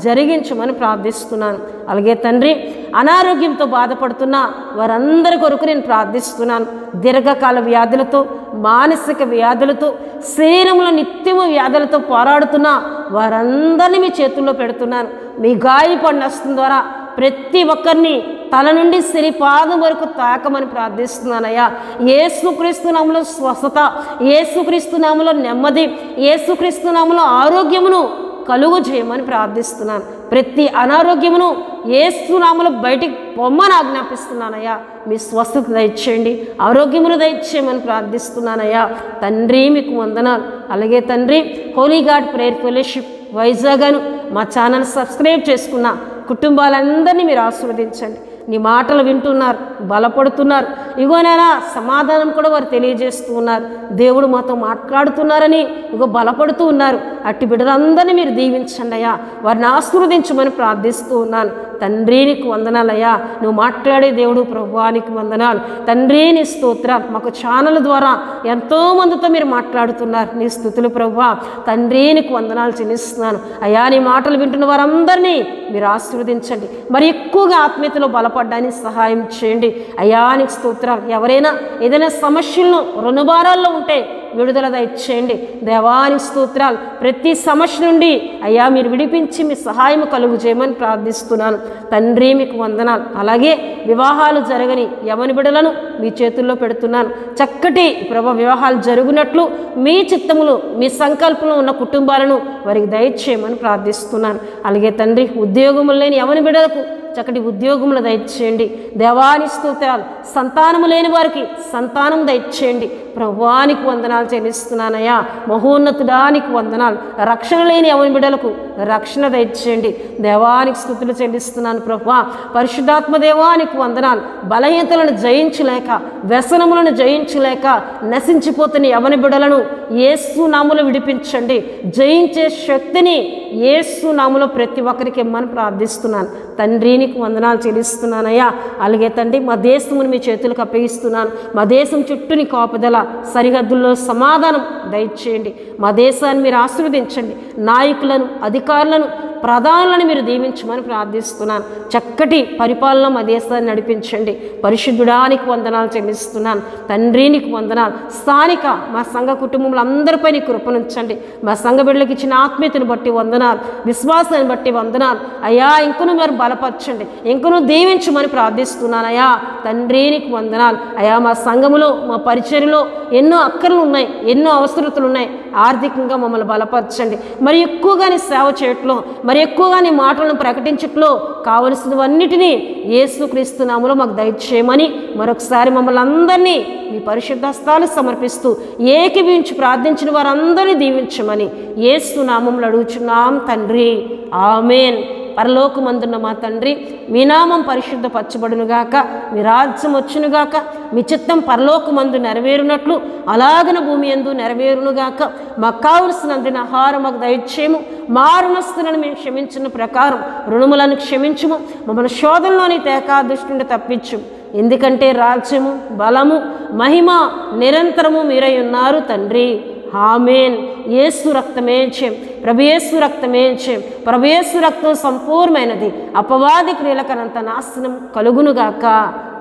జరిగించమని ప్రార్థిస్తున్నాను. అలాగే తండ్రి అనారోగ్యంతో బాధపడుతున్న వారందరి కొరకు నేను ప్రార్థిస్తున్నాను. దీర్ఘకాల వ్యాధులతో, మానసిక వ్యాధులతో, శరీరంలో నిత్యము వ్యాధులతో పోరాడుతున్న వారందరినీ మీ చేతుల్లో పెడుతున్నాను. మీ గాయపడిన హస్తం ద్వారా ప్రతి ఒక్కరిని తల నుండి సిరిపాదం వరకు తాకమని ప్రార్థిస్తున్నానయ్యా. యేసుక్రీస్తు నామములో స్వస్థత, యేసుక్రీస్తు నామములో నెమ్మది, యేసుక్రీస్తు నామములో ఆరోగ్యమును కలుగు చేయమని ప్రార్థిస్తున్నాను. ప్రతి అనారోగ్యమును యేసు నామములో బయటికి పొమ్మని ఆజ్ఞాపిస్తున్నానయ్యా. మీ స్వస్థత దయచేయండి, ఆరోగ్యమును దయచేయమని ప్రార్థిస్తున్నానయ్యా. తండ్రి మీకు వందనాలు. అలాగే తండ్రి హోలీ గాడ్ ప్రేయర్ ఫెలోషిప్ వైజాగ్ను మా ఛానల్ సబ్స్క్రైబ్ చేసుకున్న కుటుంబాలందరినీ మీరు ఆశీర్వదించండి. నీ మాటలు వింటున్నారు, బలపడుతున్నారు. ఇగోనైనా సమాధానం కూడా వారు తెలియజేస్తూ ఉన్నారు. దేవుడు మాతో మాట్లాడుతున్నారని ఇగో బలపడుతూ ఉన్నారు. అట్టి బిడ్డలందరినీ మీరు దీవించండి అయ్యా. వారిని ఆశీర్వదించమని ప్రార్థిస్తూ ఉన్నాను. తండ్రి నీకు వందనాలయ్యా. నువ్వు మాట్లాడే దేవుడు ప్రభువానికి వందనాలు. తండ్రి నీ స్తోత్రాలు. మాకు ఛానల్ ద్వారా ఎంతోమందితో మీరు మాట్లాడుతున్నారు. నీ స్తుతులు ప్రభువా. తండ్రి నీకు వందనాలు చెల్లిస్తున్నాను అయ్యా. నీ మాటలు వింటున్న వారందరినీ మీరు ఆశీర్వదించండి. మరి ఎక్కువగా ఆత్మీయతలో బలపడడానికి సహాయం చేయండి అయ్యా. నీకు స్తోత్రాలు. ఎవరైనా ఏదైనా సమస్యలను, రుణభారాల్లో ఉంటే విడుదల దయచేయండి దేవానికి స్తోత్రాలు. ప్రతి సమస్య నుండి అయ్యా మీరు విడిపించి మీ సహాయం కలుగు చేయమని ప్రార్థిస్తున్నాను. తండ్రి మీకు వందనాలు. అలాగే వివాహాలు జరగని యవని బిడ్డలను మీ చేతుల్లో పెడుతున్నాను. చక్కటి ప్రభు వివాహాలు జరుగునట్లు మీ చిత్తములు, మీ సంకల్పంలో ఉన్న కుటుంబాలను వారికి దయచేయమని ప్రార్థిస్తున్నాను. అలాగే తండ్రి ఉద్యోగములు లేని యవని బిడ్డలకు చక్కటి ఉద్యోగములు దయచేయండి దేవాని స్తోత్రాలు. సంతానము లేని వారికి సంతానం దయచేయండి. ప్రభువానికి వందనాలు చెల్లిస్తున్నానయ్యా. మహోన్నతుడానికి వందనాలు. రక్షణ లేని యవని బిడ్డలకు రక్షణ దయచేయండి దేవానికి స్తుతులు చెల్లిస్తున్నాను. ప్రభువా పరిశుద్ధాత్మ దేవానికి వందనాలు. బలహీనతలను జయించలేక, వ్యసనములను జయించలేక నశించిపోతున్న యవని బిడ్డలను యేసు నామములో విడిపించండి. జయించే శక్తిని యేసు నామములో ప్రతి ఒక్కరికి ఇమ్మని ప్రార్థిస్తున్నాను. తండ్రి నీకు వందనాలు చెల్లిస్తున్నానయ్యా. అలాగే తండ్రి మా దేశమును మీ చేతులకు అప్పగిస్తున్నాను. మా దేశం చుట్టూ నీ కాపుదల, సరిహద్దుల్లో సమాధానం దయచేయండి. మా దేశాన్ని మీరు ఆశీర్వదించండి. నాయకులను, అధికారులను, ప్రధానులను మీరు దీవించమని ప్రార్థిస్తున్నాను. చక్కటి పరిపాలన మా దేశాన్ని నడిపించండి. పరిశుద్ధుడానికి వందనాలు చెల్లిస్తున్నాను. తండ్రి నీకు వందనాలు. స్థానిక మా సంఘ కుటుంబంలో అందరిపై నీ కృపనుంచండి. మా సంఘ బిడ్డలకు ఇచ్చిన ఆత్మీయతను బట్టి వందనాలు, విశ్వాసాన్ని బట్టి వందనాలు అయ్యా. ఇంకను మీరు బలపరచండి, ఇంకను దీవించమని ప్రార్థిస్తున్నానయ్యా. తండ్రి నీకు వందనాలు అయ్యా. మా సంఘములో, మా పరిచర్యలో ఎన్నో అక్కర్లు ఉన్నాయి, ఎన్నో అవసరతలు ఉన్నాయి. ఆర్థికంగా మమ్మల్ని బలపరచండి. మరి ఎక్కువగా నీ సేవ చేయట్లో, మరి ఎక్కువగా నీ మాటలను ప్రకటించట్లో కావలసినవన్నిటినీ యేసుక్రీస్తు నామములో మాకు దయచేయమని మరొకసారి మమ్మల్ని అందరినీ మీ పరిశుద్ధ హస్తాలు సమర్పిస్తూ ఏకీభవించి ప్రార్థించిన వారందరినీ దీవించమని యేసు నామములో అడుగుచున్నాం తండ్రి. ఆమేన్. పరలోకమందున్న మా తండ్రి, మీ నామం పరిశుద్ధపరచబడునుగాక, మీ రాజ్యం వచ్చునుగాక, మీ చిత్తం పరలోకమందు నెరవేరునట్లు అలాగన భూమి యందు నెరవేరునుగాక. మాకు కావలసినందున ఆహారం మాకు దయచేయము, మా రుణస్తులను మేము క్షమించిన ప్రకారం రుణములను క్షమించుము, మమ్మల్ని శోధనలోని తేకా దుష్టుని తప్పించు. ఎందుకంటే రాజ్యము, బలము, మహిమ నిరంతరము మీరై ఉన్నారు తండ్రి. ఆమేన్. యేసు రక్తమే చేయం, ప్రభు యేసు రక్తమే చేయం. ప్రభు యేసు రక్తం సంపూర్ణమైనది, అపవాది క్రియలకనంత నాశనం కలుగునుగాక.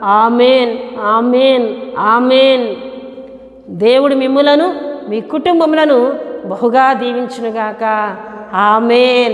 ఆమేన్, ఆమేన్, ఆమేన్. దేవుడు మిమ్ములను మీ కుటుంబములను బహుగా దీవించునుగాక. ఆమేన్.